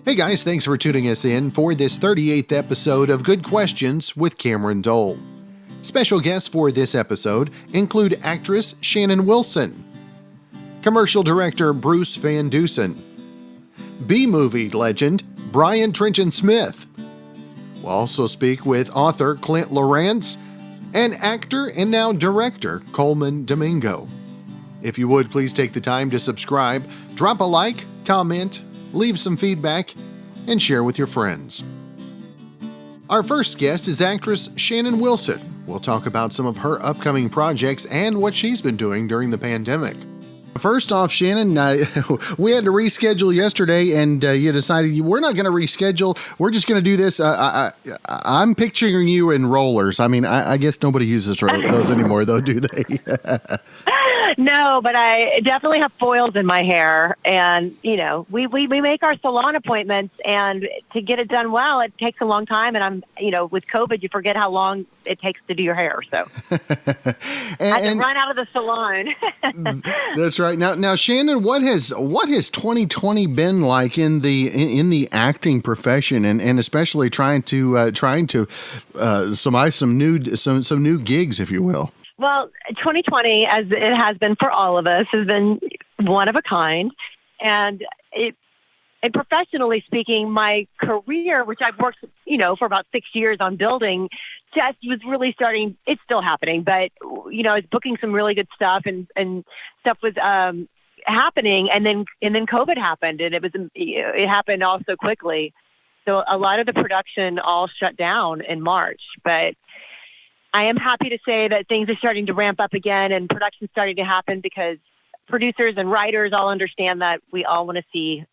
Hey guys, thanks for tuning us in for this 38th episode of Good Questions with Cameron Dole. Special guests for this episode include actress Shannan Wilson, commercial director Bruce Van Dusen, B-movie legend Brian Trenchard-Smith. We'll also speak with author Clint Lorance and actor and now director Colman Domingo. If you would, please take the time to subscribe, drop a like, comment, leave some feedback, and share with your friends. Our first guest is actress Shannan Wilson. We'll talk about some of her upcoming projects and what she's been doing during the pandemic. First off, Shannan, we had to reschedule yesterday, and you decided we're not going to reschedule. We're just going to do this. I'm picturing you in rollers. I mean, I guess nobody uses those anymore, though, do they? No, but I definitely have foils in my hair. And, we make our salon appointments, and to get it done well, it takes a long time. And with COVID, you forget how long it takes to do your hair. So I had to run out of the salon. That's right. Now, Shannan, what has 2020 been like in the acting profession, and especially trying to surmise some new gigs, if you will? Well, 2020, as it has been for all of us, has been one of a kind. And professionally speaking, my career, which I've worked, for about 6 years on building, just was really starting. It's still happening, but, I was booking some really good stuff and stuff was happening. And then COVID happened, and it happened all so quickly. So a lot of the production all shut down in March, but I am happy to say that things are starting to ramp up again and production's starting to happen because producers and writers all understand that we all want to see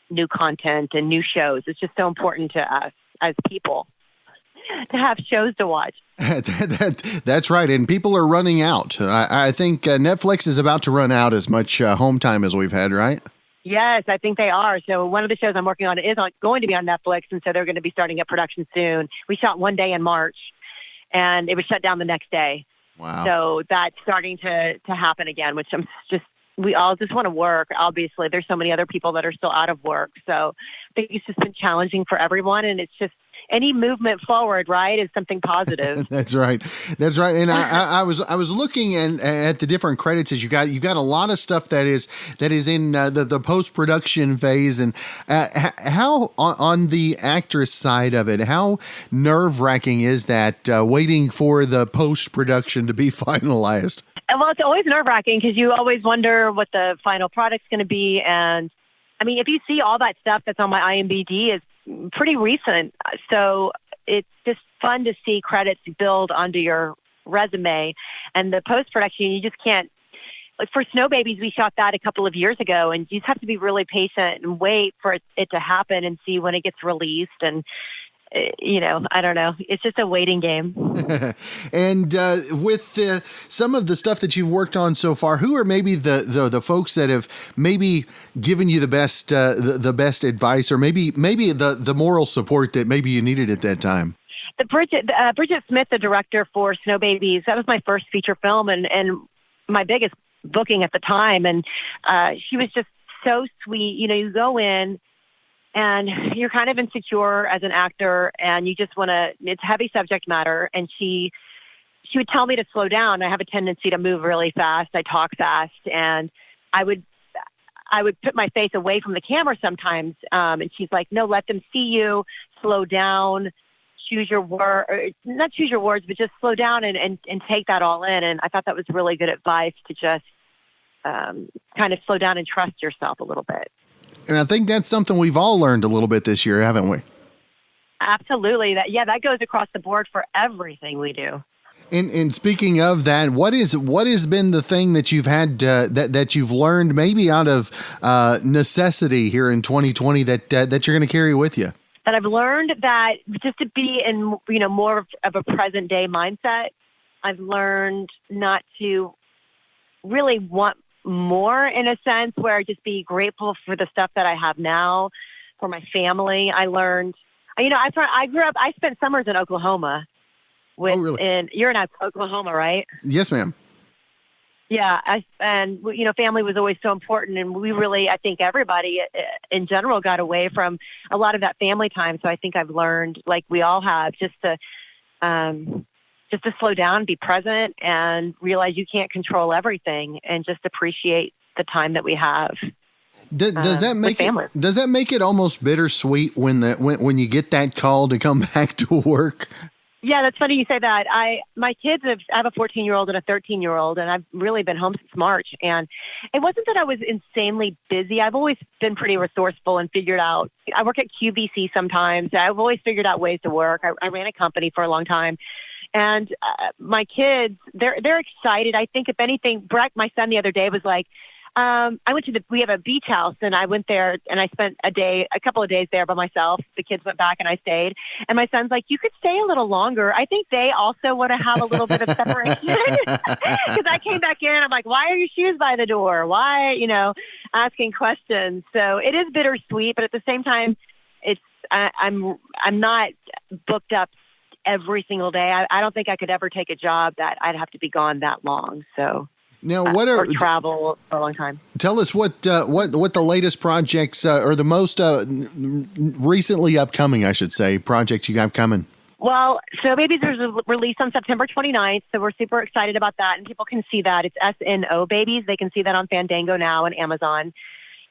new content and new shows. It's just so important to us as people to have shows to watch. That's right. And people are running out. I think Netflix is about to run out as much home time as we've had, right? Yes, I think they are. So one of the shows I'm working on is going to be on Netflix, and so they're going to be starting up production soon. We shot one day in March, and it was shut down the next day. Wow. So that's starting to happen again, which we all just want to work. Obviously, there's so many other people that are still out of work. So I think it's just been challenging for everyone. And it's just any movement forward, right, is something positive. That's right. And I was looking at the different credits as you got a lot of stuff that is in the post-production phase. And how on the actress side of it, how nerve-wracking is that waiting for the post-production to be finalized? Well, it's always nerve-wracking because you always wonder what the final product's going to be. And I mean, if you see all that stuff that's on my IMDb is pretty recent. So it's just fun to see credits build onto your resume. And the post-production, you just can't. Like for Snow Babies, we shot that a couple of years ago, and you just have to be really patient and wait for it to happen and see when it gets released. And I don't know. It's just a waiting game. And with some of the stuff that you've worked on so far, who are maybe the folks that have maybe given you the best advice, or maybe the moral support that maybe you needed at that time? Bridget Smith, the director for Snow Babies, that was my first feature film and my biggest booking at the time. And she was just so sweet. You go in, and you're kind of insecure as an actor, and you just want to, it's heavy subject matter. And she would tell me to slow down. I have a tendency to move really fast. I talk fast, and I would put my face away from the camera sometimes. And she's like, no, let them see you, slow down, choose your word, not choose your words, but just slow down and take that all in. And I thought that was really good advice to just kind of slow down and trust yourself a little bit. And I think that's something we've all learned a little bit this year, haven't we? Absolutely. That goes across the board for everything we do. And speaking of that, what has been the thing that you've had that you've learned maybe out of necessity here in 2020 that you're going to carry with you? That I've learned that just to be in more of a present day mindset. I've learned not to really want more, in a sense, where I just be grateful for the stuff that I have now, for my family. I learned, I grew up, I spent summers in Oklahoma. Oh, really? And you're in Oklahoma, right? Yes, ma'am. Yeah, family was always so important, and we really, I think everybody in general got away from a lot of that family time. So I think I've learned, like we all have, just to slow down, be present, and realize you can't control everything, and just appreciate the time that we have. Does that make it almost bittersweet when you get that call to come back to work? Yeah, that's funny you say that. I have a 14-year-old and a 13-year-old, and I've really been home since March. And it wasn't that I was insanely busy. I've always been pretty resourceful and figured out. I work at QVC sometimes. I've always figured out ways to work. I ran a company for a long time. And my kids, they're excited. I think if anything, Breck, my son, the other day was like, we have a beach house, and I went there and I spent a couple of days there by myself. The kids went back and I stayed, and my son's like, you could stay a little longer. I think they also want to have a little bit of separation, because I came back in, I'm like, why are your shoes by the door? Why, asking questions. So it is bittersweet, but at the same time, I'm not booked up every single day. I don't think I could ever take a job that I'd have to be gone that long. So now, or travel for a long time. Tell us what the latest projects or the most recently upcoming, I should say, projects you have coming. Well, So Babies is released on September 29th, so we're super excited about that, and people can see that. It's SNO Babies. They can see that on Fandango now and Amazon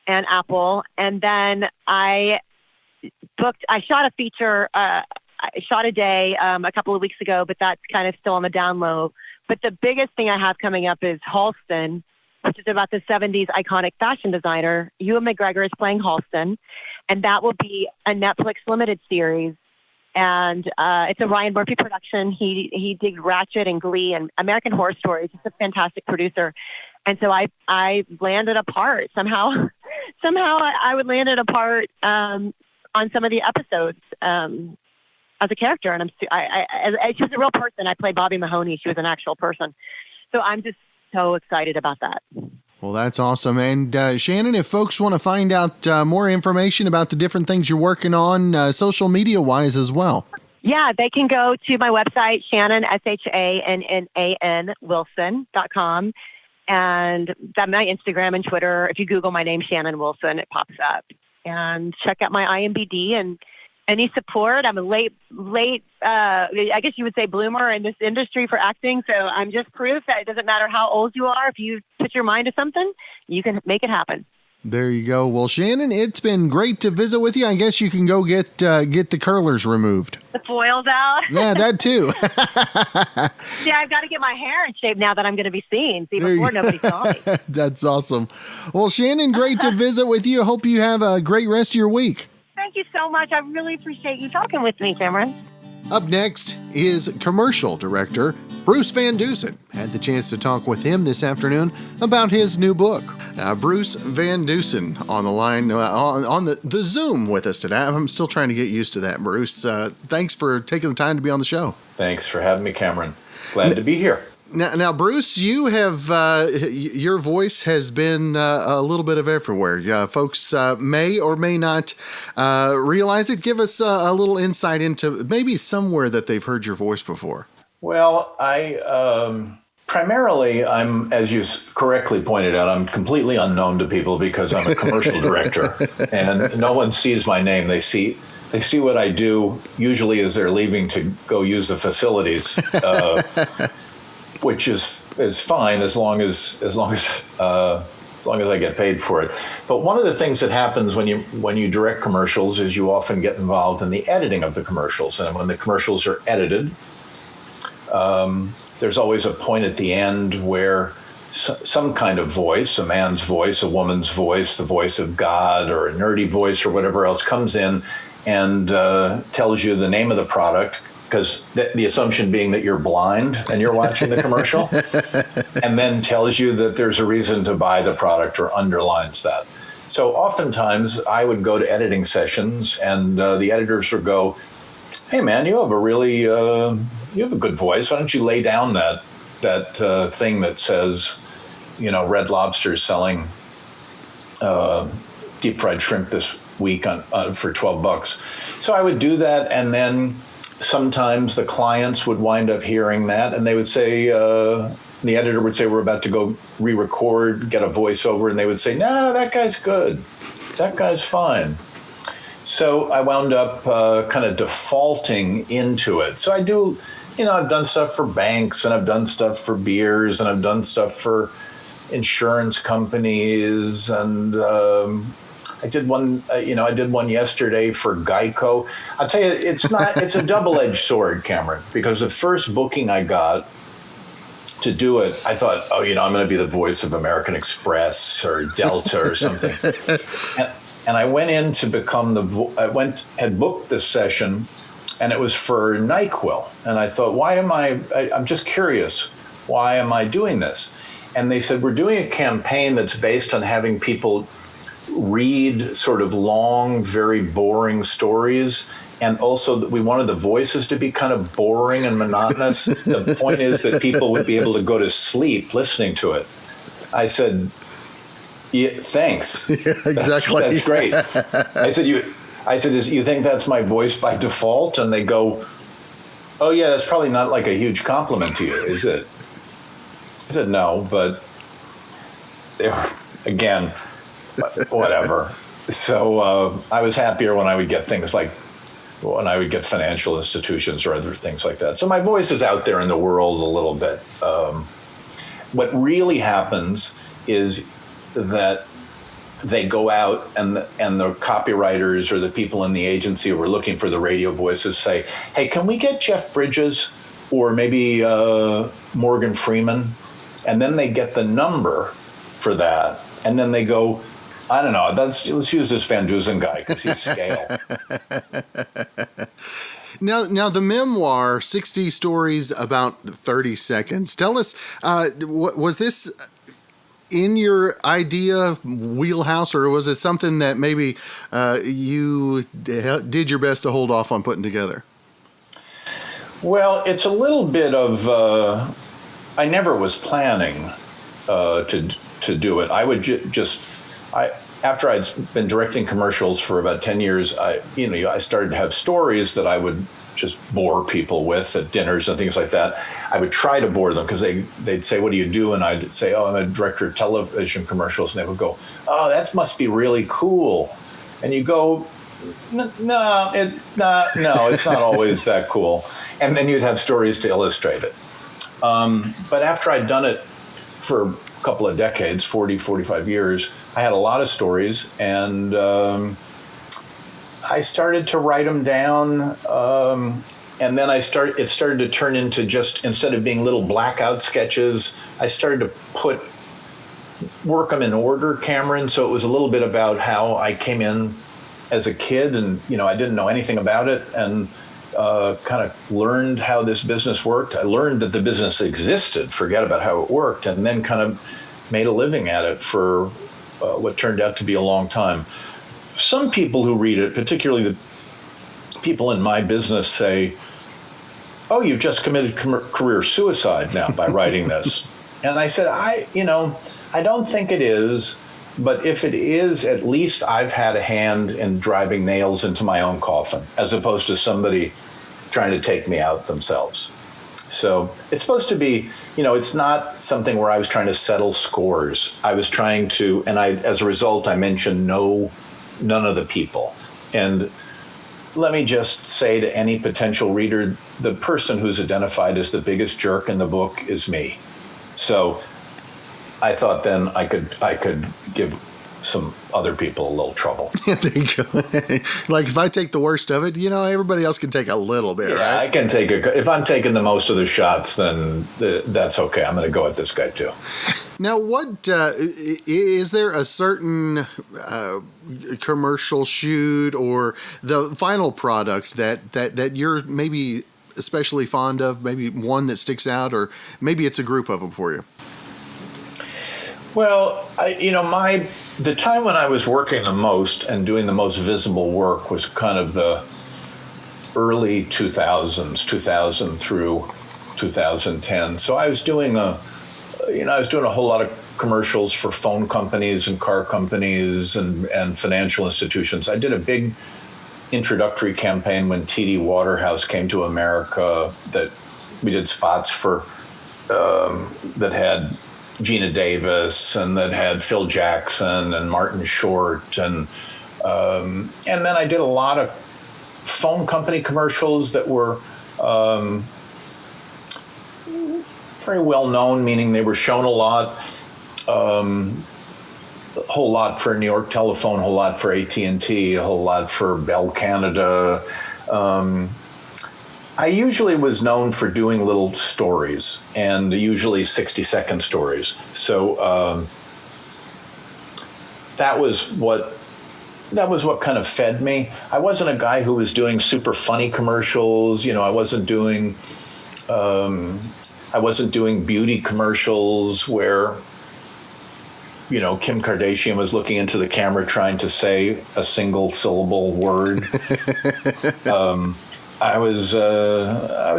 and Apple. And then I shot a feature. I shot a day a couple of weeks ago, but that's kind of still on the down low. But the biggest thing I have coming up is Halston, which is about the 70s iconic fashion designer. Ewan McGregor is playing Halston, and that will be a Netflix limited series. And it's a Ryan Murphy production. He did Ratchet and Glee and American Horror Story. He's just a fantastic producer. And so I landed a part somehow. I would landed a part on some of the episodes as a character. And she was a real person. I played Bobby Mahoney. She was an actual person. So I'm just so excited about that. Well, that's awesome. And Shannan, if folks want to find out more information about the different things you're working on, social media-wise as well. Yeah, they can go to my website, Shannan, SHANNAN, Wilson.com. And that's my Instagram and Twitter. If you Google my name, Shannan Wilson, it pops up. And check out my IMBD and any support. I'm a late, I guess you would say, bloomer in this industry for acting. So I'm just proof that it doesn't matter how old you are. If you put your mind to something, you can make it happen. There you go. Well, Shannan, it's been great to visit with you. I guess you can go get the curlers removed. The foils out. Yeah, that too. Yeah, I've got to get my hair in shape now that I'm going to be seen. See, before nobody saw me. That's awesome. Well, Shannan, great to visit with you. Hope you have a great rest of your week. Thank you so much. I really appreciate you talking with me, Cameron. Up next is commercial director Bruce Van Dusen. Had the chance to talk with him this afternoon about his new book. Bruce Van Dusen on the line, on the Zoom with us today. I'm still trying to get used to that, Bruce. Thanks for taking the time to be on the show. Thanks for having me, Cameron. Glad to be here. Now, Bruce, you have your voice has been a little bit of everywhere. Folks may or may not realize it. Give us a little insight into maybe somewhere that they've heard your voice before. Well, primarily, as you correctly pointed out, I'm completely unknown to people because I'm a commercial director, and no one sees my name. They see what I do usually as they're leaving to go use the facilities. Which is fine as long as I get paid for it. But one of the things that happens when you direct commercials is you often get involved in the editing of the commercials. And when the commercials are edited, there's always a point at the end where some kind of voice, a man's voice, a woman's voice, the voice of God, or a nerdy voice, or whatever else comes in and tells you the name of the product. Because the assumption being that you're blind and you're watching the commercial, and then tells you that there's a reason to buy the product or underlines that. So oftentimes I would go to editing sessions and the editors would go, "Hey man, you have a good voice. Why don't you lay down that thing that says, Red Lobster's selling deep fried shrimp this week for $12." So I would do that, and then sometimes the clients would wind up hearing that, and they would say, the editor would say, we're about to go re-record, get a voiceover, and they would say, no, that guy's good. That guy's fine. So I wound up kind of defaulting into it. So I do, I've done stuff for banks, and I've done stuff for beers, and I've done stuff for insurance companies, and I did one yesterday for Geico. I'll tell you, it's a double-edged sword, Cameron, because the first booking I got to do it, I thought, I'm going to be the voice of American Express or Delta or something. And I went in to become had booked this session, and it was for NyQuil. And I thought, I'm just curious, why am I doing this? And they said, we're doing a campaign that's based on having people read sort of long, very boring stories. And also that we wanted the voices to be kind of boring and monotonous. The point is that people would be able to go to sleep listening to it. I said, yeah, thanks. Yeah, exactly. That's great. I said, you think that's my voice by default? And they go, oh yeah, that's probably not like a huge compliment to you, is it? I said, no, but they were, again, whatever. So I was happier when I would get things like, when I would get financial institutions or other things like that. So my voice is out there in the world a little bit. What really happens is that they go out and the copywriters or the people in the agency who are looking for the radio voices say, hey, can we get Jeff Bridges or maybe Morgan Freeman? And then they get the number for that. And then they go, I don't know, let's use this Van Dusen guy because he's scale. Now, the memoir, 60 Stories About 30 Seconds. Tell us, was this in your idea wheelhouse, or was it something that maybe you did your best to hold off on putting together? Well, it's a little bit of, I never was planning to do it. I would after I'd been directing commercials for about 10 years, I started to have stories that I would just bore people with at dinners and things like that. I would try to bore them because they'd say, what do you do? And I'd say, oh, I'm a director of television commercials. And they would go, oh, that must be really cool. And you go, no, it's not always that cool. And then you'd have stories to illustrate it. But after I'd done it for a couple of decades, 40, 45 years, I had a lot of stories, and I started to write them down, and then it started to turn into just, instead of being little blackout sketches, I started to work them in order, Cameron, so it was a little bit about how I came in as a kid, and I didn't know anything about it, and kind of learned how this business worked. I learned that the business existed, forget about how it worked, and then kind of made a living at it for what turned out to be a long time. Some people who read it, particularly the people in my business, say, oh, you've just committed career suicide now by writing this. And I said, I don't think it is, but if it is, at least I've had a hand in driving nails into my own coffin, as opposed to somebody trying to take me out themselves. So it's supposed to be, it's not something where I was trying to settle scores. I was trying to, and as a result, I mentioned none of the people. And let me just say to any potential reader, the person who's identified as the biggest jerk in the book is me. So I thought then I could give some other people a little trouble. There you go. Like if I take the worst of it, everybody else can take a little bit, yeah, right? I can take if I'm taking the most of the shots, then that's okay. I'm going to go at this guy too. Now, what is there a certain commercial shoot or the final product that you're maybe especially fond of, maybe one that sticks out, or maybe it's a group of them for you? Well, the time when I was working the most and doing the most visible work was kind of the early 2000s, 2000 through 2010. So I was doing a whole lot of commercials for phone companies and car companies and financial institutions. I did a big introductory campaign when TD Waterhouse came to America that we did spots for that had Gina Davis and that had Phil Jackson and Martin Short, and then I did a lot of phone company commercials that were very well known, meaning they were shown a lot. A whole lot for New York Telephone, a whole lot for AT&T, a whole lot for Bell Canada. I usually was known for doing little stories, and usually 60-second stories. So that was what kind of fed me. I wasn't a guy who was doing super funny commercials. You know, I wasn't doing beauty commercials where, you know, Kim Kardashian was looking into the camera trying to say a single syllable word. I was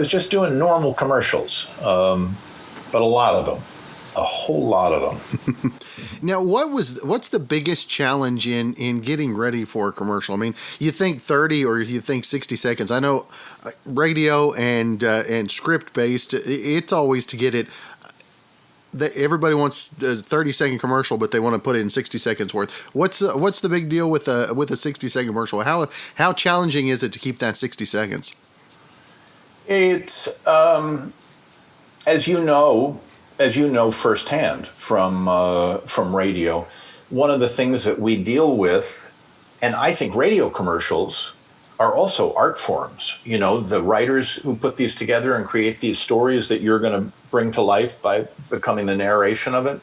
just doing normal commercials, but a lot of them, a whole lot of them. Now, what's the biggest challenge in getting ready for a commercial? I mean, you think 30 or you think 60 seconds. I know radio and script based, it's always to get it. Everybody wants a 30-second commercial, but they want to put it in 60 seconds worth. What's the big deal with a 60-second commercial? How challenging is it to keep that 60 seconds? It's as you know firsthand from radio, one of the things that we deal with, and I think radio commercials are also art forms. You know, the writers who put these together and create these stories that you're going to bring to life by becoming the narration of it.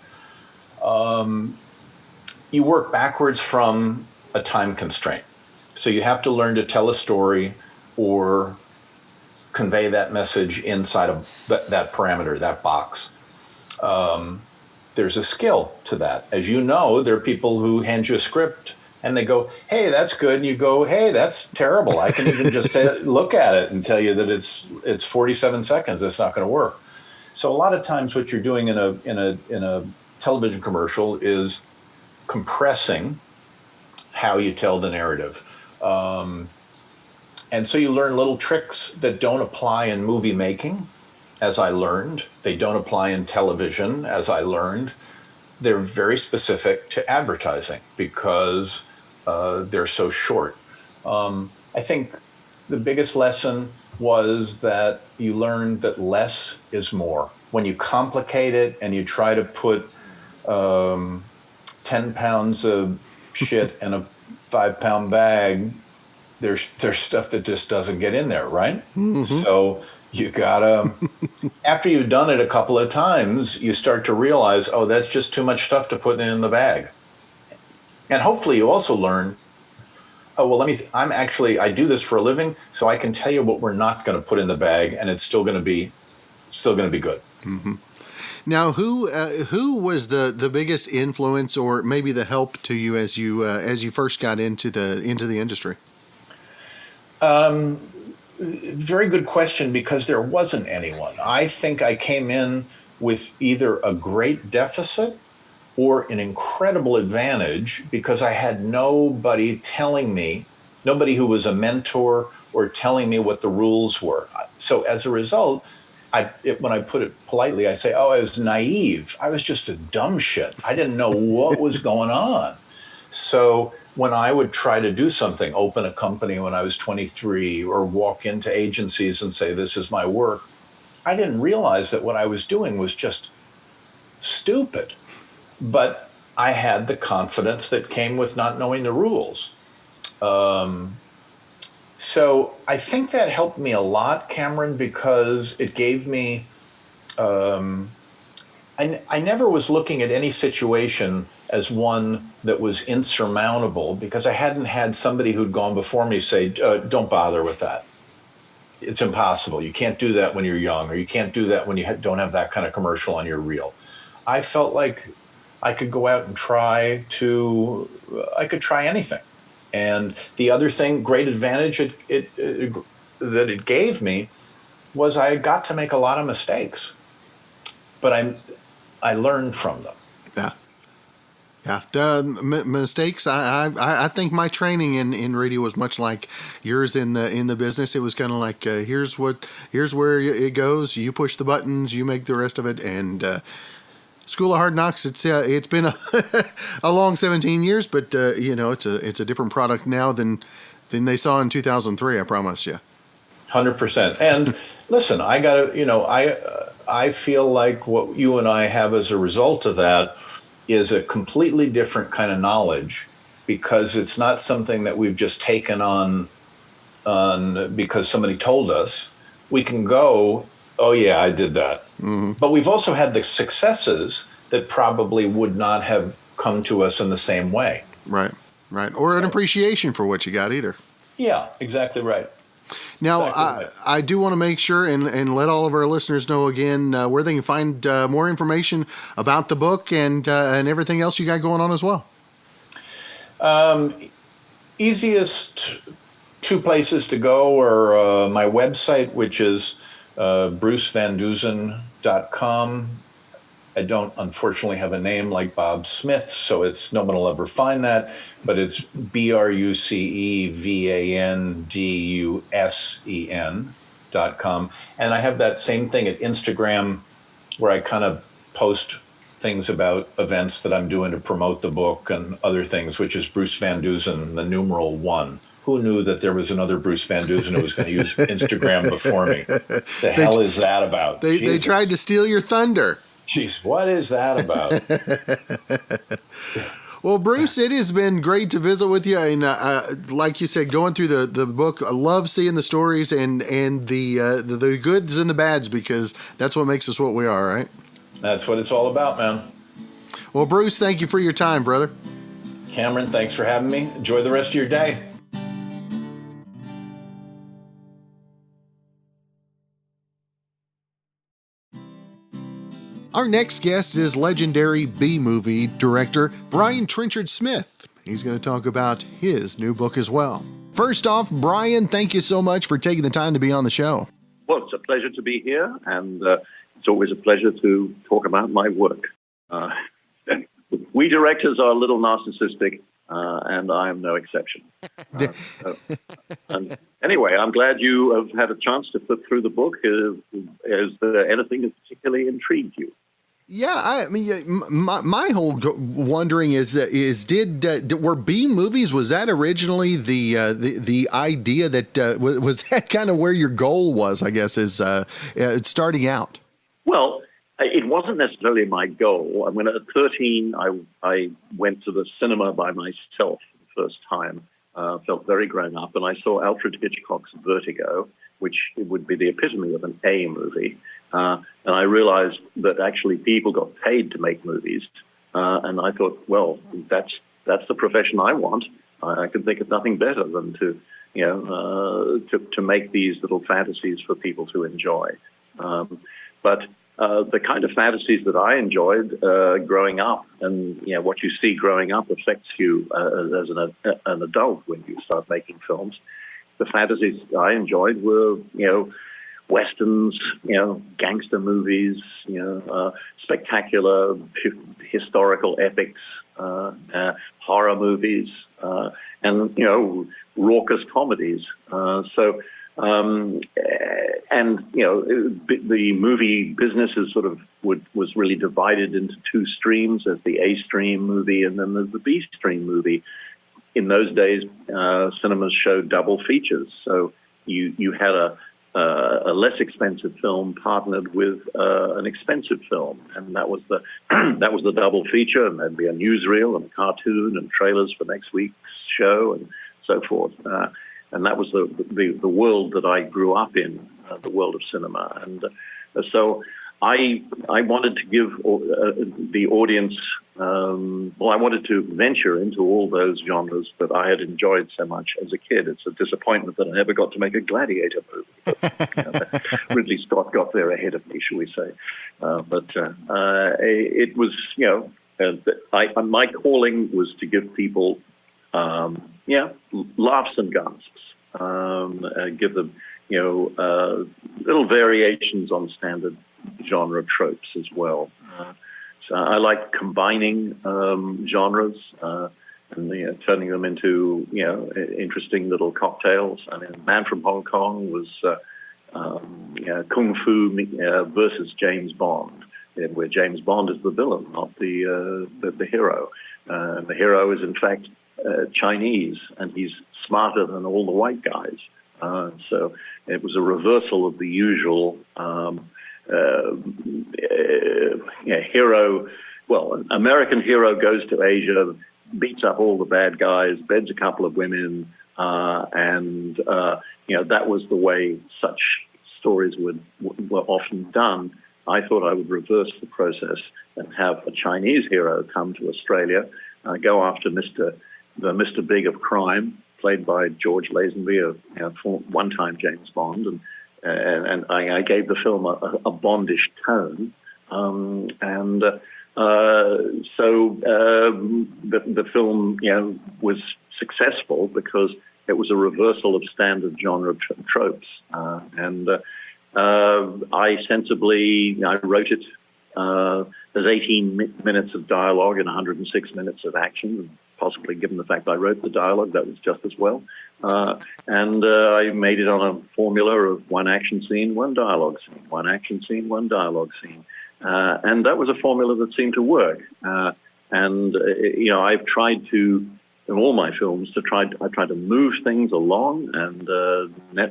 You work backwards from a time constraint. So you have to learn to tell a story or convey that message inside of that parameter, that box. There's a skill to that. As you know, there are people who hand you a script and they go, hey, that's good. And you go, hey, that's terrible. I can even just look at it and tell you that it's 47 seconds. That's not going to work. So a lot of times what you're doing in a television commercial is compressing how you tell the narrative. And so you learn little tricks that don't apply in movie making, as I learned. They don't apply in television, as I learned. They're very specific to advertising because they're so short. I think the biggest lesson was that you learn that less is more. When you complicate it and you try to put 10 pounds of shit in a 5-pound bag, there's stuff that just doesn't get in there, right? Mm-hmm. So you gotta, after you've done it a couple of times, you start to realize, oh, that's just too much stuff to put in the bag. And hopefully you also learn, oh, well, I do this for a living, so I can tell you what we're not going to put in the bag, and it's still going to be good. Mm-hmm. Now, who was the biggest influence or maybe the help to you as you first got into the industry? Very good question, because there wasn't anyone. I think I came in with either a great deficit or an incredible advantage because I had nobody who was a mentor or telling me what the rules were. So as a result, when I put it politely, I say, oh, I was naive. I was just a dumb shit. I didn't know what was going on. So when I would try to do something, open a company when I was 23 or walk into agencies and say, this is my work, I didn't realize that what I was doing was just stupid. But I had the confidence that came with not knowing the rules. So I think that helped me a lot, Cameron, because it gave me, I never was looking at any situation as one that was insurmountable because I hadn't had somebody who'd gone before me say, don't bother with that. It's impossible. You can't do that when you're young, or you can't do that when you don't have that kind of commercial on your reel. I felt like I could go out and try anything. And the other thing, great advantage that it gave me was I got to make a lot of mistakes, but I learned from them. Yeah. Yeah, the mistakes. I think my training in radio was much like yours in the business. It was kind of like here's where it goes. You push the buttons, you make the rest of it. And School of Hard Knocks. It's been a long 17 years, but it's a different product now than they saw in 2003. I promise you. 100%. And listen, I feel like what you and I have as a result of that is a completely different kind of knowledge, because it's not something that we've just taken on because somebody told us. We can go, oh yeah, I did that. Mm-hmm. But we've also had the successes that probably would not have come to us in the same way. Right. Or an appreciation for what you got either. Yeah, exactly right. Now, I do want to make sure and let all of our listeners know again where they can find more information about the book and everything else you got going on as well. Easiest two places to go are my website, which is brucevandusen.com. I don't, unfortunately, have a name like Bob Smith, so no one will ever find that, but it's BruceVanDusen.com. And I have that same thing at Instagram, where I kind of post things about events that I'm doing to promote the book and other things, which is Bruce Van Dusen, the numeral 1. Who knew that there was another Bruce Van Dusen who was going to use Instagram before me? The hell is that about? They tried to steal your thunder. Jeez, what is that about? Well, Bruce, it has been great to visit with you. And like you said, going through the book, I love seeing the stories and the goods and the bads, because that's what makes us what we are, right? That's what it's all about, man. Well, Bruce, thank you for your time, brother. Cameron, thanks for having me. Enjoy the rest of your day. Our next guest is legendary B-movie director Brian Trenchard-Smith. He's going to talk about his new book as well. First off, Brian, thank you so much for taking the time to be on the show. Well, it's a pleasure to be here, and it's always a pleasure to talk about my work. We directors are a little narcissistic, and I am no exception. And anyway, I'm glad you have had a chance to flip through the book. Is there anything that particularly intrigued you? Yeah, I mean, my whole wondering is were B movies, was that originally the idea that was that kind of where your goal was? I guess is starting out. Well, it wasn't necessarily my goal. I mean, at 13, I went to the cinema by myself for the first time. Felt very grown up, and I saw Alfred Hitchcock's Vertigo, which would be the epitome of an A movie. And I realized that actually people got paid to make movies. And I thought, well, that's the profession I want. I can think of nothing better than to make these little fantasies for people to enjoy. But the kind of fantasies that I enjoyed growing up, and what you see growing up affects you as an adult when you start making films. The fantasies I enjoyed were, westerns, gangster movies, spectacular historical epics, horror movies, and raucous comedies. The movie business is was really divided into two streams. There's the A stream movie, and then there's the B stream movie. In those days, cinemas showed double features. So you had a less expensive film partnered with an expensive film, and that was the double feature. And there'd be a newsreel and a cartoon and trailers for next week's show and so forth. And that was the world that I grew up in, the world of cinema. And so I wanted to give the audience, I wanted to venture into all those genres that I had enjoyed so much as a kid. It's a disappointment that I never got to make a Gladiator movie. But, Ridley Scott got there ahead of me, shall we say. It was, my calling was to give people, laughs and gasps, give them, little variations on standard genre tropes as well. I like combining genres and turning them into interesting little cocktails. I mean, Man from Hong Kong was Kung Fu versus James Bond, where James Bond is the villain, not the hero. The hero is in fact Chinese, and he's smarter than all the white guys. So it was a reversal of the usual hero. Well, an American hero goes to Asia, beats up all the bad guys, beds a couple of women, and that was the way such stories were often done. I thought I would reverse the process and have a Chinese hero come to Australia, go after the Mr. Big of crime, played by George Lazenby, a one-time James Bond, and I gave the film a Bondish tone, so the film was successful because it was a reversal of standard genre tropes, and I wrote it. There's 18 minutes of dialogue and 106 minutes of action. Possibly, given the fact I wrote the dialogue, that was just as well. And I made it on a formula of one action scene, one dialogue scene, one action scene, one dialogue scene. And that was a formula that seemed to work. I've tried to, in all my films, I try to move things along and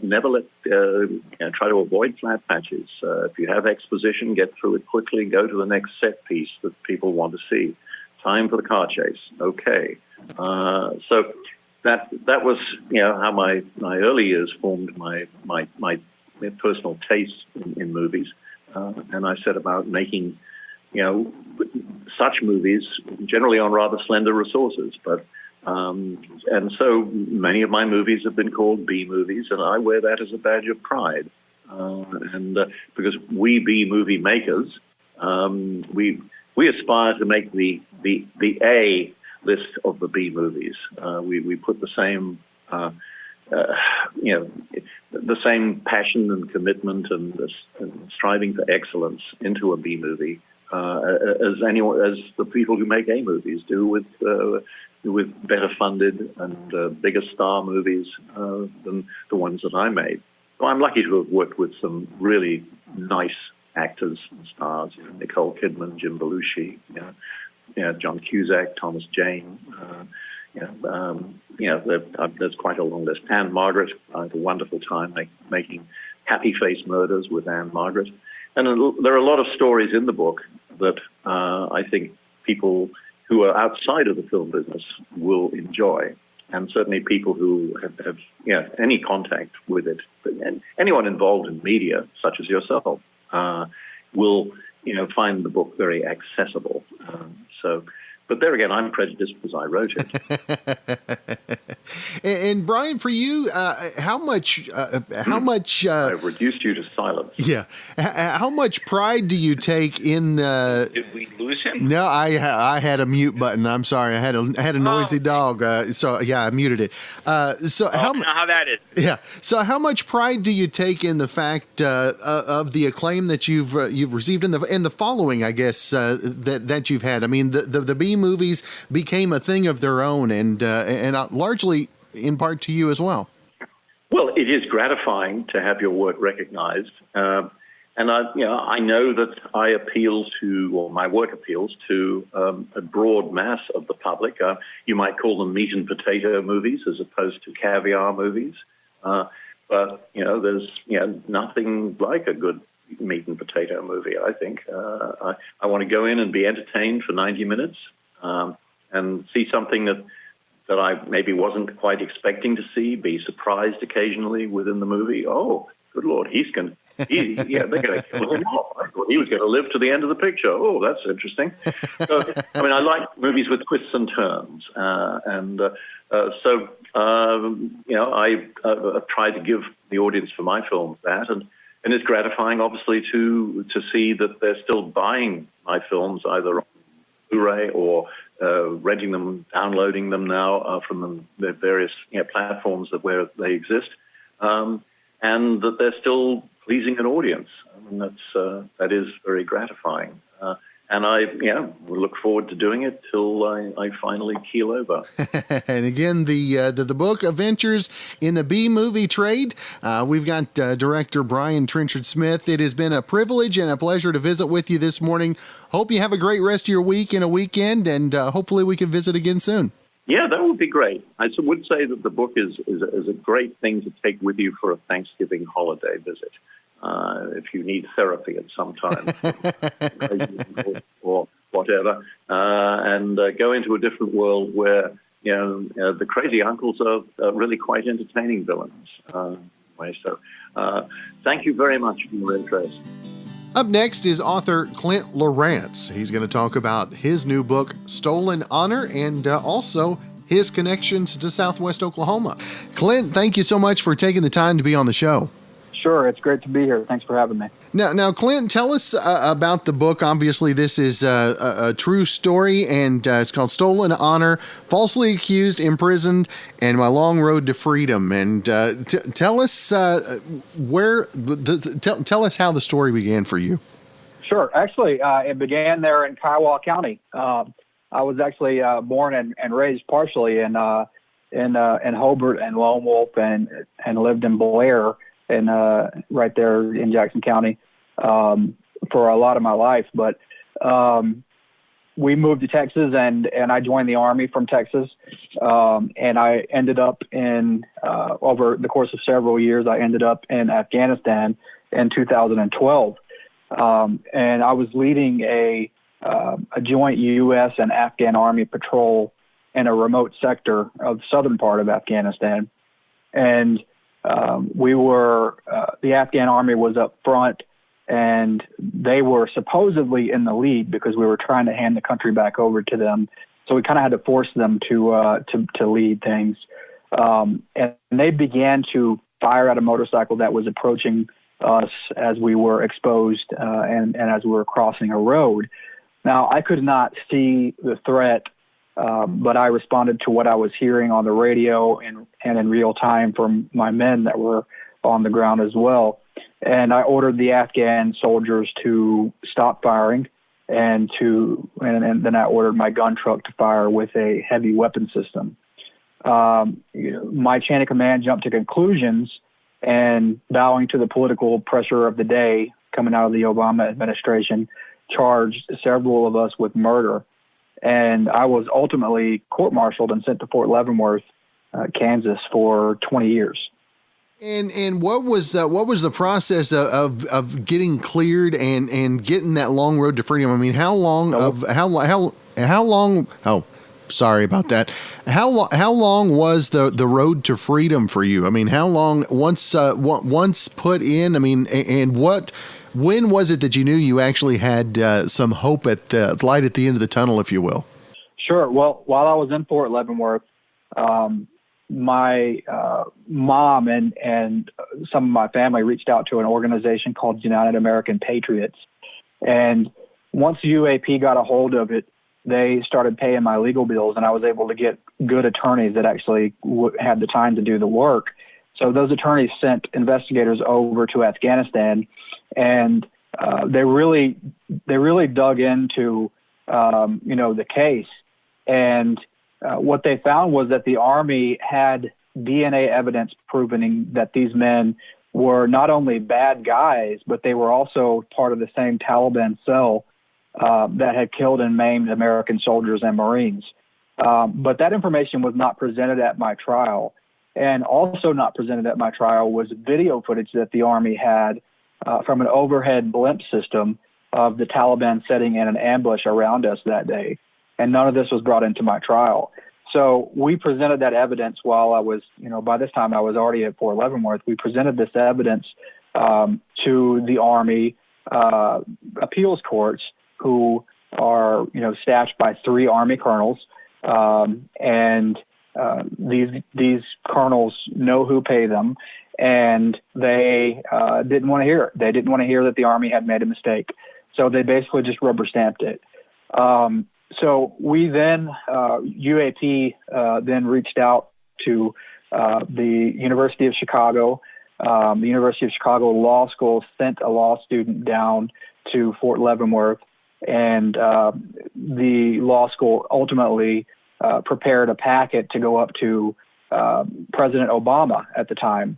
never try to avoid flat patches. If you have exposition, get through it quickly, go to the next set piece that people want to see. Time for the car chase. Okay. So that was how my early years formed my personal taste in movies, and I set about making such movies generally on rather slender resources, but and so many of my movies have been called B movies, and I wear that as a badge of pride, and because we B movie makers, we aspire to make the A list of the B movies. We put the same the same passion and commitment and striving for excellence into a B movie as the people who make A movies do with better funded and bigger star movies than the ones that I made. So I'm lucky to have worked with some really nice actors and stars, Nicole Kidman, Jim Belushi, John Cusack, Thomas Jane. There's quite a long list. Anne Margaret, I had a wonderful time making Happy Face Murders with Anne Margaret. And there are a lot of stories in the book that I think people who are outside of the film business will enjoy. And certainly people who have any contact with it, and anyone involved in media, such as yourself, will find the book very accessible. But there again, I'm prejudiced because I wrote it. And Brian, for you, how much? I've reduced you to silence. Yeah. How much pride do you take in? Did we lose him? No, I had a mute button. I'm sorry. I had a noisy dog. So yeah, I muted it. I know how that is. Yeah. So how much pride do you take in the fact of the acclaim that you've received in the following? I guess that you've had. I mean, the B movies became a thing of their own, and largely in part to you as well. Well, it is gratifying to have your work recognized, and I know that I appeal to, or my work appeals to a broad mass of the public. You might call them meat and potato movies as opposed to caviar movies, but there's nothing like a good meat and potato movie. I think I want to go in and be entertained for 90 minutes. And see something that I maybe wasn't quite expecting to see, be surprised occasionally within the movie. Oh, good Lord, they're going to kill him off. I thought he was going to live to the end of the picture. Oh, that's interesting. So, I like movies with twists and turns. I've tried to give the audience for my films that. And it's gratifying, obviously, to see that they're still buying my films either on Blu-ray or renting them, downloading them now from the various platforms where they exist, and that they're still pleasing an audience. That is very gratifying. we look forward to doing it till I finally keel over. And again, the book Adventures in the B-Movie Trade. We've got director Brian Trenchard-Smith. It has been a privilege and a pleasure to visit with you this morning. Hope you have a great rest of your week and a weekend, and hopefully we can visit again soon. Yeah, that would be great. I would say that the book is a great thing to take with you for a Thanksgiving holiday visit. If you need therapy at some time or whatever, and go into a different world where the crazy uncles are really quite entertaining villains. So thank you very much for your interest. Up next is author Clint Lorance. He's going to talk about his new book, Stolen Honor, and also his connections to Southwest Oklahoma. Clint, thank you so much for taking the time to be on the show. Sure, it's great to be here. Thanks for having me. Now, Clint, tell us about the book. Obviously, this is a true story, and it's called Stolen Honor, Falsely Accused, Imprisoned, and My Long Road to Freedom. And tell us tell us how the story began for you. Sure. Actually, it began there in Kiowa County. I was actually born and raised partially in Hobart and Lone Wolf, and lived in Blair, and right there in Jackson County for a lot of my life. But we moved to Texas, and I joined the Army from Texas. And I ended up in, over the course of several years, I ended up in Afghanistan in 2012. And I was leading a joint U.S. and Afghan Army patrol in a remote sector of the southern part of Afghanistan. And the Afghan Army was up front, and they were supposedly in the lead because we were trying to hand the country back over to them. So we kind of had to force them to lead things. And they began to fire at a motorcycle that was approaching us as we were exposed and as we were crossing a road. Now, I could not see the threat, but I responded to what I was hearing on the radio and in real time from my men that were on the ground as well. And I ordered the Afghan soldiers to stop firing, and then I ordered my gun truck to fire with a heavy weapon system. My chain of command jumped to conclusions, and bowing to the political pressure of the day coming out of the Obama administration, charged several of us with murder. And I was ultimately court-martialed and sent to Fort Leavenworth, Kansas, for 20 years. And what was the process of getting cleared and getting that long road to freedom? I mean, how long? Oh, sorry about that. How long was the road to freedom for you? I mean, how long once put in? I mean, and when was it that you knew you actually had some hope at the light at the end of the tunnel, if you will? Sure. Well, while I was in Fort Leavenworth, my mom and some of my family reached out to an organization called United American Patriots. And once UAP got a hold of it, they started paying my legal bills, and I was able to get good attorneys that actually had the time to do the work. So those attorneys sent investigators over to Afghanistan, and they really dug into the case. And what they found was that the Army had DNA evidence proving that these men were not only bad guys, but they were also part of the same Taliban cell that had killed and maimed American soldiers and Marines. But that information was not presented at my trial. And also not presented at my trial was video footage that the Army had from an overhead blimp system of the Taliban setting in an ambush around us that day. And none of this was brought into my trial. So we presented that evidence while I was, by this time I was already at Fort Leavenworth. We presented this evidence to the Army appeals courts, who are, staffed by 3 Army colonels. And these colonels know who pay them, and they didn't want to hear it. They didn't want to hear that the Army had made a mistake. So they basically just rubber stamped it. So we then, UAP then reached out to the University of Chicago. The University of Chicago Law School sent a law student down to Fort Leavenworth And the law school ultimately prepared a packet to go up to President Obama at the time.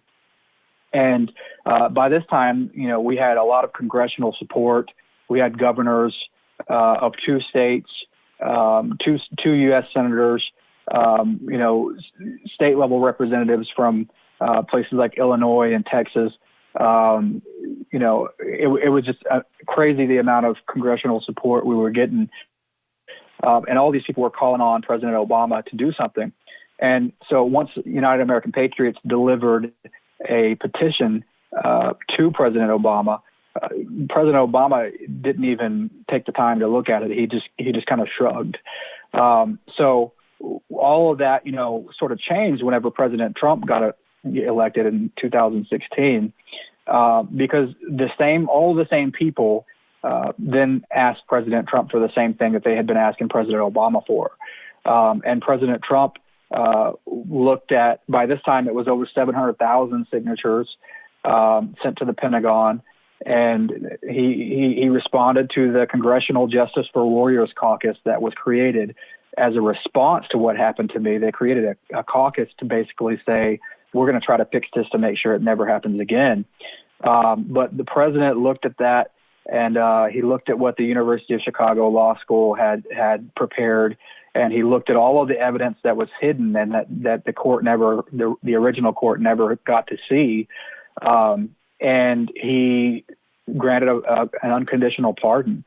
And by this time, we had a lot of congressional support. We had governors of 2 states, two U.S. senators, state level representatives from places like Illinois and Texas. It was just crazy the amount of congressional support we were getting. And all these people were calling on President Obama to do something. And so once United American Patriots delivered a petition to President Obama, President Obama didn't even take the time to look at it. He just kind of shrugged. So all of that, sort of changed whenever President Trump got elected in 2016, because all the same people then asked President Trump for the same thing that they had been asking President Obama for. And President Trump looked at, by this time it was over 700,000 signatures sent to the Pentagon, and he responded to the Congressional Justice for Warriors caucus that was created as a response to what happened to me. They created a caucus to basically say, we're going to try to fix this to make sure it never happens again. But the president looked at that, and he looked at what the University of Chicago Law School had prepared, and he looked at all of the evidence that was hidden and that the court the original court never got to see. And he granted an unconditional pardon.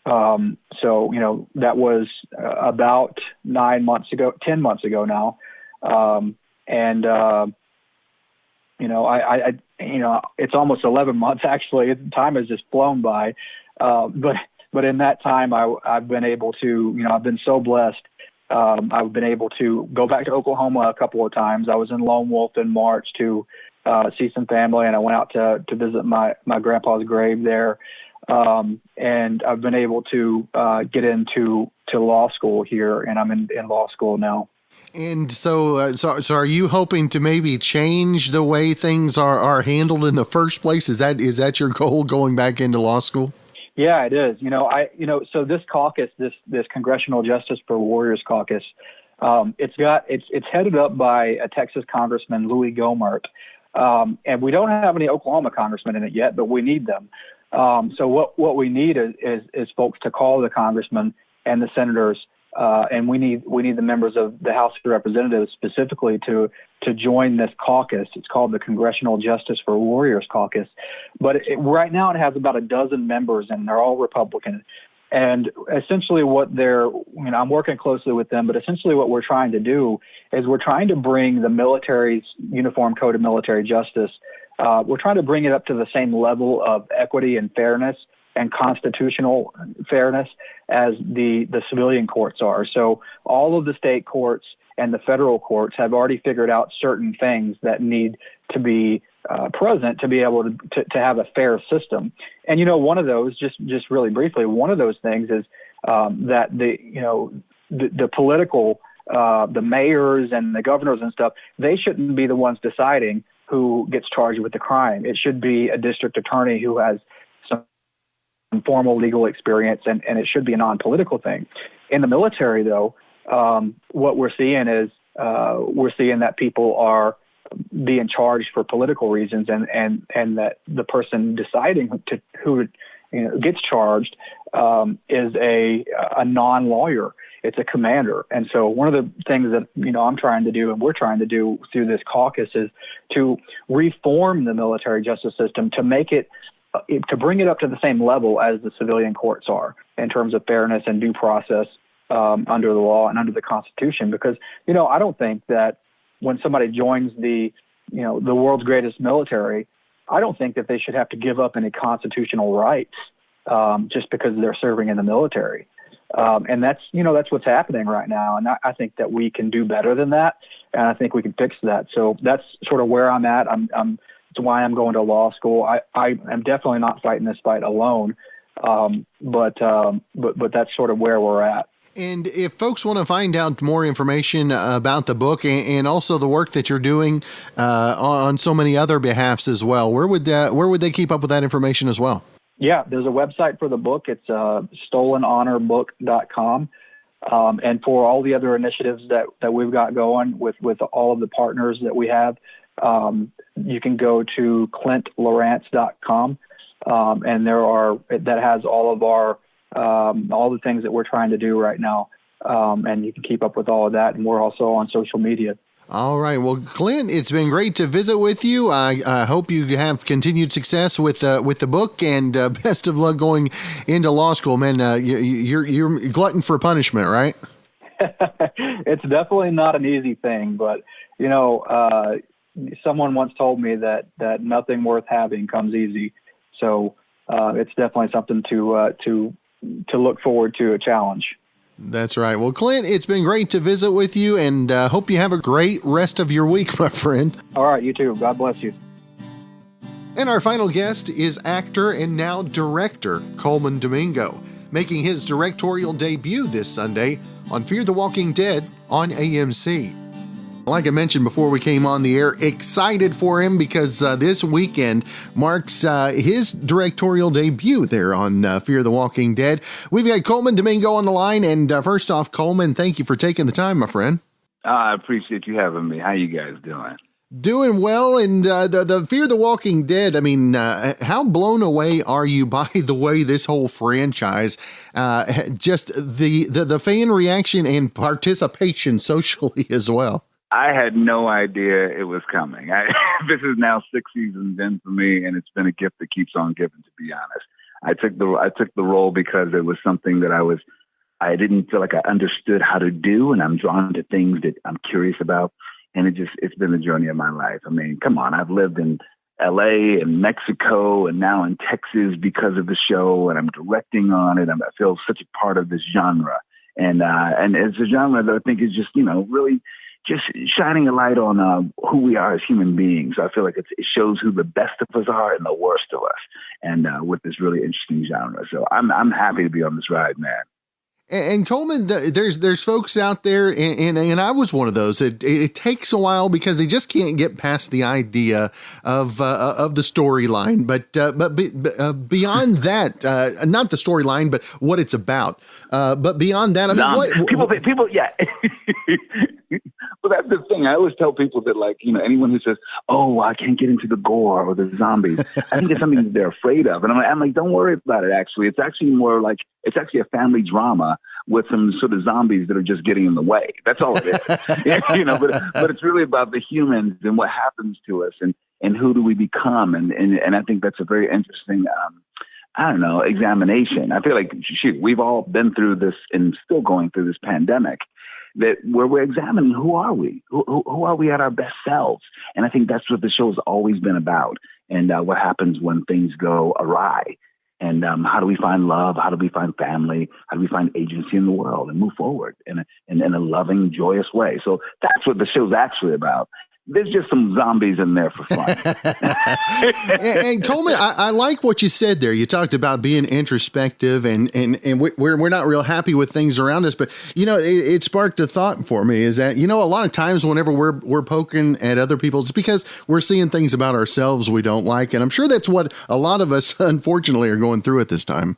So, that was about 10 months ago now. It's almost 11 months actually. Time has just flown by. But in that time, I've been able to, I've been so blessed. I've been able to go back to Oklahoma a couple of times. I was in Lone Wolf in March to see some family, and I went out to visit my grandpa's grave there. And I've been able to get into law school here, and I'm in law school now. And so are you hoping to maybe change the way things are handled in the first place? Is that your goal going back into law school? Yeah, it is. So this caucus, this Congressional Justice for Warriors caucus, it's headed up by a Texas Congressman, Louis Gohmert. And we don't have any Oklahoma congressmen in it yet, but we need them. So what we need is folks to call the congressmen and the senators, and we need the members of the House of Representatives specifically to join this caucus. It's called the Congressional Justice for Warriors caucus, but right now it has about a dozen members, and they're all Republican. And essentially I'm working closely with them, but essentially what we're trying to do is we're trying to bring the military's Uniform Code of Military Justice. We're trying to bring it up to the same level of equity and fairness and constitutional fairness as the civilian courts are. So all of the state courts and the federal courts have already figured out certain things that need to be present to be able to have a fair system. And, one of those, just really briefly, one of those things is that the political, the mayors and the governors and stuff, they shouldn't be the ones deciding who gets charged with the crime. It should be a district attorney who has some formal legal experience, and it should be a non-political thing. In the military, though, what we're seeing is that people are being charged for political reasons, and that the person deciding who gets charged is a non-lawyer. It's a commander. And so one of the things that, I'm trying to do and we're trying to do through this caucus is to reform the military justice system to make it, to bring it up to the same level as the civilian courts are in terms of fairness and due process under the law and under the Constitution. Because, I don't think that when somebody joins the world's greatest military, I don't think that they should have to give up any constitutional rights just because they're serving in the military. And that's what's happening right now. And I think that we can do better than that. And I think we can fix that. So that's sort of where I'm at. It's why I'm going to law school. I am definitely not fighting this fight alone. But that's sort of where we're at. And if folks want to find out more information about the book and also the work that you're doing on so many other behalfs as well, where would they keep up with that information as well? Yeah, there's a website for the book. It's stolenhonorbook.com. And for all the other initiatives that we've got going with all of the partners that we have, you can go to ClintLorance.com. And that has all of our, all the things that we're trying to do right now. And you can keep up with all of that. And we're also on social media. All right. Well, Clint, it's been great to visit with you. I hope you have continued success with the book, and best of luck going into law school, man. You're glutton for punishment, right? It's definitely not an easy thing, but someone once told me that nothing worth having comes easy. So it's definitely something to look forward to, a challenge. That's right. Well, Clint, it's been great to visit with you, and hope you have a great rest of your week, my friend. All right, you too. God bless you. And our final guest is actor and now director Colman Domingo, making his directorial debut this Sunday on Fear the Walking Dead on AMC. Like I mentioned before we came on the air, excited for him because this weekend marks his directorial debut there on Fear the Walking Dead. We've got Colman Domingo on the line, and first off, Colman, thank you for taking the time, my friend. I appreciate you having me. How you guys doing? Doing well, and the Fear the Walking Dead, I mean, how blown away are you by the way this whole franchise, just the fan reaction and participation socially as well? I had no idea it was coming. This is now 6 seasons in for me, and it's been a gift that keeps on giving, to be honest. I took the role because it was something that I didn't feel like I understood how to do, and I'm drawn to things that I'm curious about. And it's been the journey of my life. I mean, come on, I've lived in LA and Mexico and now in Texas because of the show, and I'm directing on it. I feel such a part of this genre. And it's a genre that I think is just, really just shining a light on who we are as human beings. I feel like it shows who the best of us are and the worst of us, and with this really interesting genre. So I'm happy to be on this ride, man. And Colman, there's folks out there, and I was one of those. It takes a while because they just can't get past the idea of the storyline. But beyond that, not the storyline, but what it's about. But beyond that, I mean, what people, yeah. Well, that's the thing. I always tell people that, anyone who says, "Oh, I can't get into the gore or the zombies," I think it's something that they're afraid of. And I'm like, don't worry about it. Actually, it's actually more like it's actually a family drama with some sort of zombies that are just getting in the way. That's all it is. But it's really about the humans and what happens to us and who do we become. And I think that's a very interesting, examination. I feel like, we've all been through this and still going through this pandemic, that where we're examining who are we? Who are we at our best selves? And I think that's what the show's always been about. And what happens when things go awry? And how do we find love? How do we find family? How do we find agency in the world and move forward in a loving, joyous way? So that's what the show's actually about. There's just some zombies in there for fun. and Colman, I like what you said there. You talked about being introspective and we're not real happy with things around us. But, it sparked a thought for me is that, a lot of times whenever we're poking at other people, it's because we're seeing things about ourselves we don't like. And I'm sure that's what a lot of us, unfortunately, are going through at this time.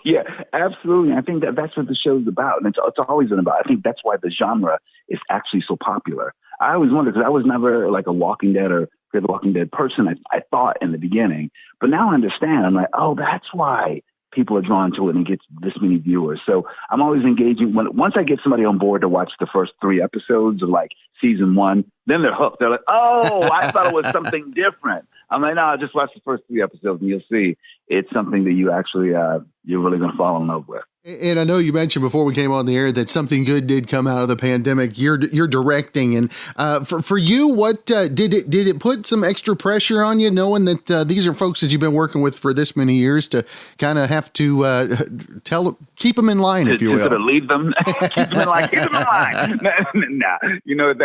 Yeah, absolutely. I think that's what the show's about. And it's always been about. I think that's why the genre is actually so popular. I always wondered, because I was never like a Walking Dead or Fear the Walking Dead person, I thought in the beginning. But now I understand. I'm like, oh, that's why people are drawn to it and it gets this many viewers. So I'm always engaging. Once I get somebody on board to watch the first 3 episodes of season 1, then they're hooked. They're like, oh, I thought it was something different. I'm like, no, just watch the first 3 episodes and you'll see it's something that you actually, you're really going to fall in love with. And I know you mentioned before we came on the air that something good did come out of the pandemic. You're directing, and for you, what did it put some extra pressure on you, knowing that these are folks that you've been working with for this many years, to kind of have to keep them in line, if you will, to lead them, keep them in line, Nah,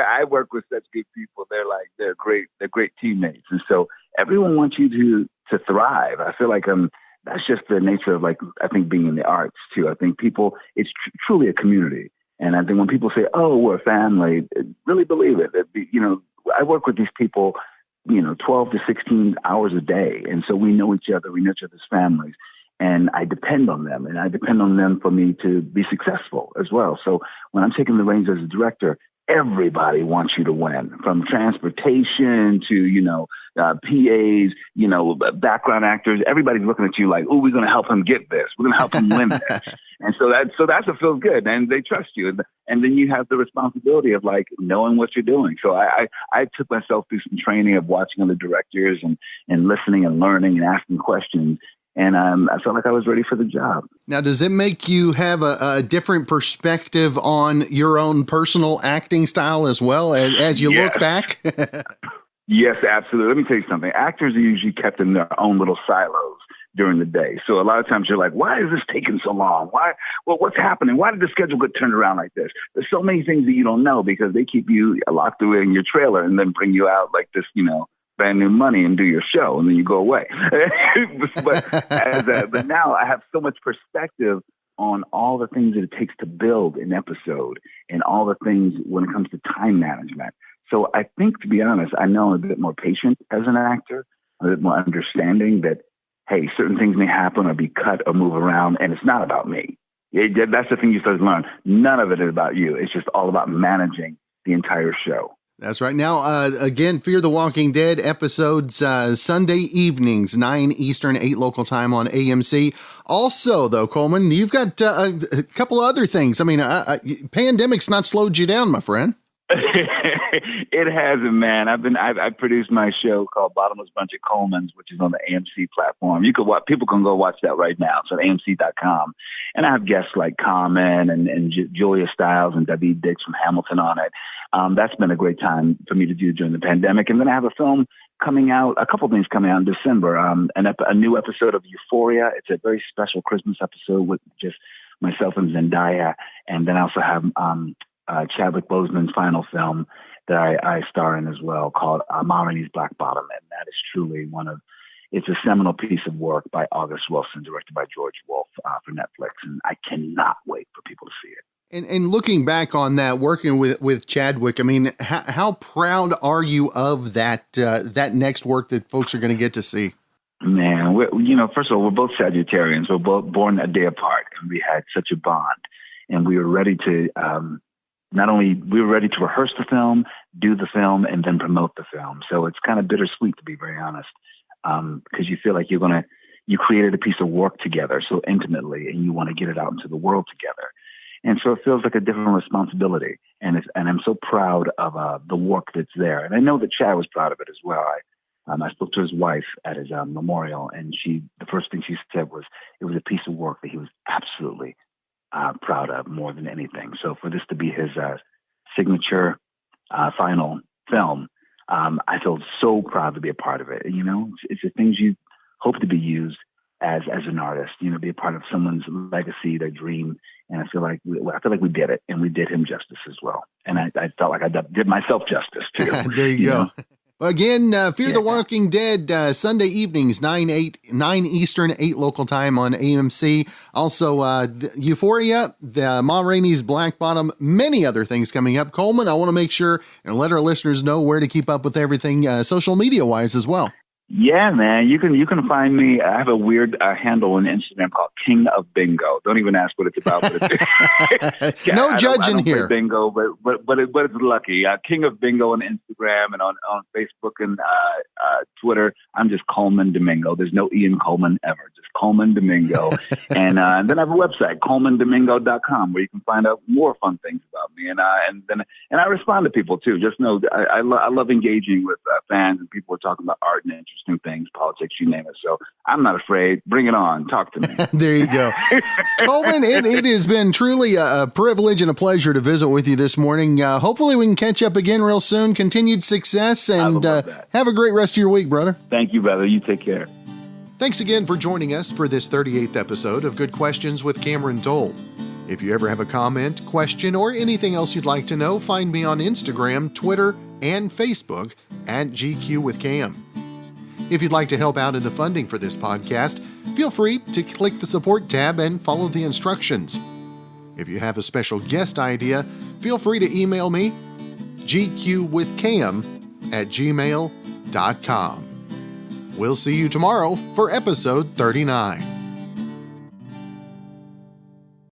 I work with such good people. They're great teammates, and so everyone wants you to thrive. I feel like that's just the nature of, I think, being in the arts, too. I think it's truly a community. And I think when people say, oh, we're a family, really believe it. I work with these people 12 to 16 hours a day. And so we know each other, we know each other's families. And I depend on them, and I depend on them for me to be successful as well. So when I'm taking the reins as a director, everybody wants you to win, from transportation to, PAs, background actors. Everybody's looking at you like, oh, we're going to help him get this. We're going to help him win this. And so that's what feels good. And they trust you. And then you have the responsibility of like knowing what you're doing. So I took myself through some training of watching other directors and listening and learning and asking questions. And I felt like I was ready for the job. Now, does it make you have a different perspective on your own personal acting style as well as you look back? Yes, absolutely. Let me tell you something. Actors are usually kept in their own little silos during the day. So a lot of times you're like, why is this taking so long? What's happening? Why did the schedule get turned around like this? There's so many things that you don't know because they keep you locked away in your trailer and then bring you out like this, brand new money and do your show, and then you go away. but now I have so much perspective on all the things that it takes to build an episode and all the things when it comes to time management. So I think, to be honest, I know I'm a bit more patient as an actor, a bit more understanding that, hey, certain things may happen or be cut or move around, and it's not about me. That's the thing you start to learn. None of it is about you. It's just all about managing the entire show. That's right. Now, again, Fear the Walking Dead episodes Sunday evenings, 9 Eastern, 8 local time on AMC. Also, though, Colman, you've got a couple other things. I mean, pandemic's not slowed you down, my friend. It hasn't, man. I've produced my show called Bottomless Bunch of Colmans, which is on the AMC platform. People can go watch that right now. It's on AMC.com. And I have guests like Carmen and Julia Stiles and David Dix from Hamilton on it. That's been a great time for me to do during the pandemic. And then I have a film coming out, a couple things coming out in December. A new episode of Euphoria. It's a very special Christmas episode with just myself and Zendaya. And then I also have Chadwick Boseman's final film that I star in as well, called Ma Rainey's Black Bottom. And that is truly it's a seminal piece of work by August Wilson, directed by George Wolfe for Netflix. And I cannot wait for people to see it. And looking back on that, working with Chadwick, I mean, how proud are you of that next work that folks are going to get to see? Man, first of all, we're both Sagittarians. We're both born a day apart, and we had such a bond. And we were ready to we were ready to rehearse the film, do the film, and then promote the film. So it's kind of bittersweet, to be very honest, because you feel like you created a piece of work together so intimately, and you want to get it out into the world together. And so it feels like a different responsibility. And I'm so proud of the work that's there. And I know that Chad was proud of it as well. I spoke to his wife at his memorial, and the first thing she said was it was a piece of work that he was absolutely proud of more than anything. So for this to be his signature final film, I feel so proud to be a part of it. And, it's the things you hope to be used as an artist, be a part of someone's legacy, their dream. And I feel like we did it, and we did him justice as well. And I felt like I did myself justice too. There you go. Well, again, Fear the Walking Dead, Sunday evenings, 9 Eastern, 8 local time on AMC. Also, Euphoria, the Ma Rainey's Black Bottom, many other things coming up. Colman, I want to make sure and let our listeners know where to keep up with everything social media-wise as well. Yeah, man. You can find me. I have a weird handle on Instagram called King of Bingo. Don't even ask what it's about. But no judging here. Bingo, but it's lucky. King of Bingo on Instagram and on Facebook and Twitter. I'm just Colman Domingo. There's no Ian Colman ever. Just Colman Domingo. and then I have a website, colmandomingo.com, where you can find out more fun things about me. And I respond to people too. Just know that I love engaging with fans and people who are talking about art and interesting things, politics, you name it. So I'm not afraid. Bring it on. Talk to me. There you go. Colman, it has been truly a privilege and a pleasure to visit with you this morning. Hopefully we can catch up again real soon. Continued success, and have a great rest of your week, brother. Thank you, brother. You take care. Thanks again for joining us for this 38th episode of Good Questions with Cameron Dole. If you ever have a comment, question, or anything else you'd like to know, find me on Instagram, Twitter, and Facebook at GQ with Cam. If you'd like to help out in the funding for this podcast, feel free to click the support tab and follow the instructions. If you have a special guest idea, feel free to email me, gqwithcam@gmail.com. We'll see you tomorrow for episode 39.